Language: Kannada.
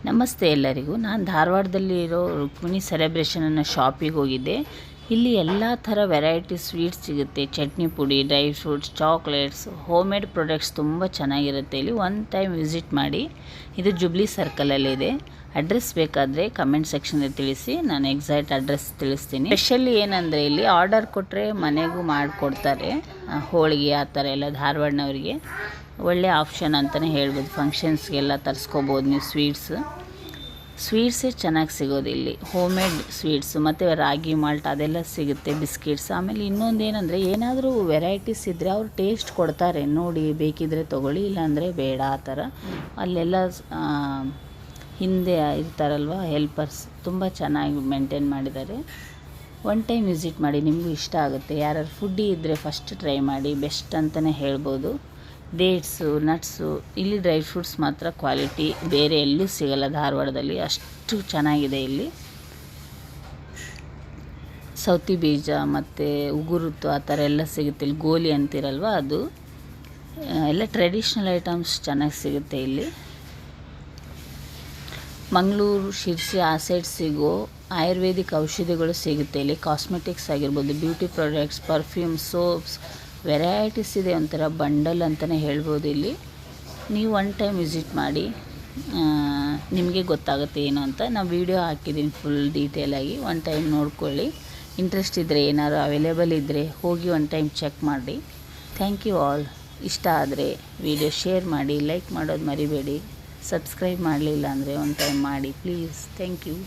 ನಮಸ್ತೆ ಎಲ್ಲರಿಗೂ. ನಾನು ಧಾರವಾಡದಲ್ಲಿರೋ ರುಕ್ಮಿಣಿ ಸೆಲೆಬ್ರೇಷನ್ ಅನ್ನೋ ಶಾಪಿಗೆ ಹೋಗಿದ್ದೆ. ಇಲ್ಲಿ ಎಲ್ಲ ಥರ ವೆರೈಟಿ ಸ್ವೀಟ್ಸ್ ಸಿಗುತ್ತೆ. ಚಟ್ನಿ ಪುಡಿ, dry fruits, chocolates, home made products ತುಂಬ ಚೆನ್ನಾಗಿರುತ್ತೆ. ಇಲ್ಲಿ ಒನ್ ಟೈಮ್ ವಿಸಿಟ್ ಮಾಡಿ. ಇದು ಜುಬ್ಲಿ ಸರ್ಕಲಲ್ಲಿದೆ. ಅಡ್ರೆಸ್ ಬೇಕಾದರೆ ಕಮೆಂಟ್ ಸೆಕ್ಷನಲ್ಲಿ ತಿಳಿಸಿ, ನಾನು ಎಕ್ಸಾಕ್ಟ್ ಅಡ್ರೆಸ್ ತಿಳಿಸ್ತೀನಿ. ಸ್ಪೆಷಲಿ ಏನಂದರೆ ಇಲ್ಲಿ ಆರ್ಡರ್ ಕೊಟ್ಟರೆ ಮನೆಗೂ ಮಾಡಿಕೊಡ್ತಾರೆ. ಹೋಳಿಗೆ ಆ ಥರ ಎಲ್ಲ ಧಾರವಾಡನವರಿಗೆ ಒಳ್ಳೆ ಆಪ್ಷನ್ ಅಂತಲೇ ಹೇಳ್ಬೋದು. ಫಂಕ್ಷನ್ಸ್ಗೆಲ್ಲ ತರಿಸ್ಕೋಬೋದು ನೀವು. ಸ್ವೀಟ್ಸೇ ಚೆನ್ನಾಗಿ ಸಿಗೋದು ಇಲ್ಲಿ. ಹೋಮ್ ಮೇಡ್ ಸ್ವೀಟ್ಸು ಮತ್ತು ರಾಗಿ ಮಾಲ್ಟ್ ಅದೆಲ್ಲ ಸಿಗುತ್ತೆ, ಬಿಸ್ಕಿಟ್ಸ್. ಆಮೇಲೆ ಇನ್ನೊಂದು ಏನಂದರೆ ಏನಾದರೂ ವೆರೈಟೀಸ್ ಇದ್ದರೆ ಅವ್ರು ಟೇಸ್ಟ್ ಕೊಡ್ತಾರೆ, ನೋಡಿ ಬೇಕಿದ್ದರೆ ತೊಗೊಳ್ಳಿ, ಇಲ್ಲಾಂದರೆ ಬೇಡ ಆ ಥರ. ಅಲ್ಲೆಲ್ಲ ಹಿಂದೆ ಇರ್ತಾರಲ್ವ ಹೆಲ್ಪರ್ಸ್, ತುಂಬ ಚೆನ್ನಾಗಿ ಮೇಂಟೈನ್ ಮಾಡಿದ್ದಾರೆ. ಒನ್ ಟೈಮ್ ವಿಸಿಟ್ ಮಾಡಿ, ನಿಮಗೂ ಇಷ್ಟ ಆಗುತ್ತೆ. ಯಾರು ಫುಡ್ಡಿ ಇದ್ದರೆ ಫಸ್ಟ್ ಟ್ರೈ ಮಾಡಿ, ಬೆಸ್ಟ್ ಅಂತಲೇ ಹೇಳ್ಬೋದು. ಡೇಟ್ಸು, ನಟ್ಸು, ಇಲ್ಲಿ ಡ್ರೈ ಫ್ರೂಟ್ಸ್ ಮಾತ್ರ ಕ್ವಾಲಿಟಿ ಬೇರೆ ಎಲ್ಲೂ ಸಿಗಲ್ಲ ಧಾರವಾಡದಲ್ಲಿ, ಅಷ್ಟು ಚೆನ್ನಾಗಿದೆ ಇಲ್ಲಿ. ಸೌತಿ ಬೀಜ ಮತ್ತು ಉಗುರುತ್ತು ಆ ಥರ ಎಲ್ಲ ಸಿಗುತ್ತೆ ಇಲ್ಲಿ. ಗೋಲಿ ಅಂತಿರಲ್ವ ಅದು ಎಲ್ಲ ಟ್ರೆಡಿಷ್ನಲ್ ಐಟಮ್ಸ್ ಚೆನ್ನಾಗಿ ಸಿಗುತ್ತೆ ಇಲ್ಲಿ. ಮಂಗಳೂರು, ಶಿರ್ಸಿ ಆ ಸೈಡ್ ಸಿಗೋ ಆಯುರ್ವೇದಿಕ್ ಔಷಧಿಗಳು ಸಿಗುತ್ತೆ ಇಲ್ಲಿ. ಕಾಸ್ಮೆಟಿಕ್ಸ್ ಆಗಿರ್ಬೋದು, beauty products, perfume, soaps, varieties ಇದೆ. ಒಂಥರ ಬಂಡಲ್ ಅಂತಲೇ ಹೇಳ್ಬೋದು ಇಲ್ಲಿ. ನೀವು ಒನ್ ಟೈಮ್ ವಿಸಿಟ್ ಮಾಡಿ, ನಿಮಗೆ ಗೊತ್ತಾಗುತ್ತೆ ಏನು ಅಂತ. ನಾನು ವೀಡಿಯೋ ಹಾಕಿದ್ದೀನಿ ಫುಲ್ ಡೀಟೇಲಾಗಿ, ಒನ್ ಟೈಮ್ ನೋಡ್ಕೊಳ್ಳಿ. ಇಂಟ್ರೆಸ್ಟ್ ಇದ್ದರೆ, ಏನಾದ್ರು ಅವೈಲೇಬಲ್ ಇದ್ದರೆ ಹೋಗಿ ಒನ್ ಟೈಮ್ ಚೆಕ್ ಮಾಡಿ. Thank you all. ಇಷ್ಟ ಆದರೆ ವಿಡಿಯೋ ಶೇರ್ ಮಾಡಿ, ಲೈಕ್ ಮಾಡೋದು ಮರಿಬೇಡಿ. ಸಬ್ಸ್ಕ್ರೈಬ್ ಮಾಡಲಿಲ್ಲ ಅಂದರೆ ಒನ್ ಟೈಮ್ ಮಾಡಿ ಪ್ಲೀಸ್. Thank you.